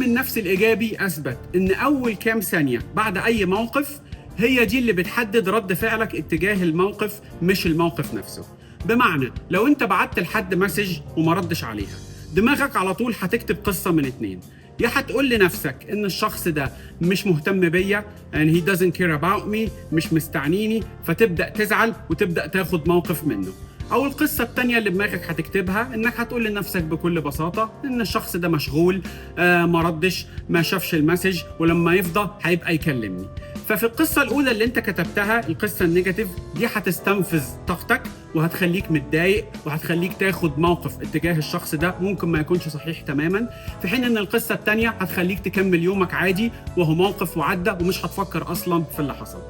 علم النفس الإيجابي أثبت إن أول كام ثانية بعد أي موقف هي دي اللي بتحدد رد فعلك اتجاه الموقف، مش الموقف نفسه. بمعنى لو أنت بعت لحد مسج وما ردش عليها، دماغك على طول هتكتب قصة من اتنين: يا هتقول لنفسك إن الشخص ده مش مهتم بيا and he doesn't care about me، مش مستعنيني، فتبدأ تزعل وتبدأ تاخد موقف منه. أو القصة التانية اللي دماغك هتكتبها إنك هتقول لنفسك بكل بساطة إن الشخص ده مشغول، ما ردش، ما شافش المسج، ولما يفضى هيبقى يكلمني. ففي القصة الأولى اللي أنت كتبتها، القصة النيجاتيف دي هتستنفذ طاقتك وهتخليك متضايق وهتخليك تاخد موقف اتجاه الشخص ده ممكن ما يكونش صحيح تماما، في حين إن القصة التانية هتخليك تكمل يومك عادي وهو موقف وعدى ومش هتفكر أصلا في اللي حصل.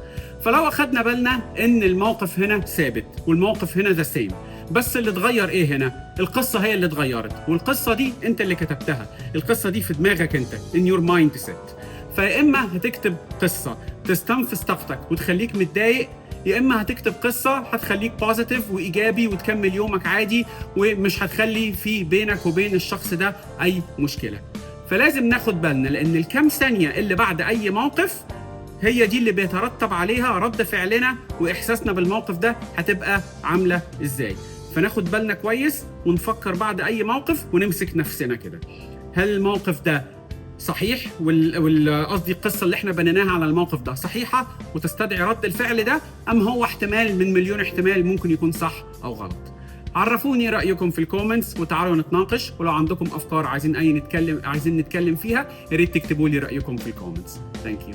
فلو أخدنا بالنا إن الموقف هنا ثابت والموقف هنا ذا سيم، بس اللي اتغير إيه هنا؟ القصة هي اللي اتغيرت، والقصة دي أنت اللي كتبتها، القصة دي في دماغك أنت in your mindset. فيا إما هتكتب قصة تستنفذ طاقتك وتخليك متضايق، يا إما هتكتب قصة هتخليك بوزيتيف وإيجابي وتكمل يومك عادي ومش هتخلي في بينك وبين الشخص ده أي مشكلة. فلازم ناخد بالنا، لأن الكام ثانية اللي بعد أي موقف هي دي اللي بيترتب عليها رد فعلنا وإحساسنا بالموقف ده هتبقى عاملة إزاي. فناخد بالنا كويس ونفكر بعد أي موقف ونمسك نفسنا كده: هل الموقف ده صحيح؟ قصدي القصة اللي احنا بنيناها على الموقف ده صحيحة وتستدعي رد الفعل ده، أم هو احتمال من مليون احتمال ممكن يكون صح أو غلط؟ عرفوني رأيكم في الكومنتس وتعالوا نتناقش، ولو عندكم أفكار عايزين نتكلم فيها يا ريت تكتبوا لي رأيكم في الكومنتس. Thank you.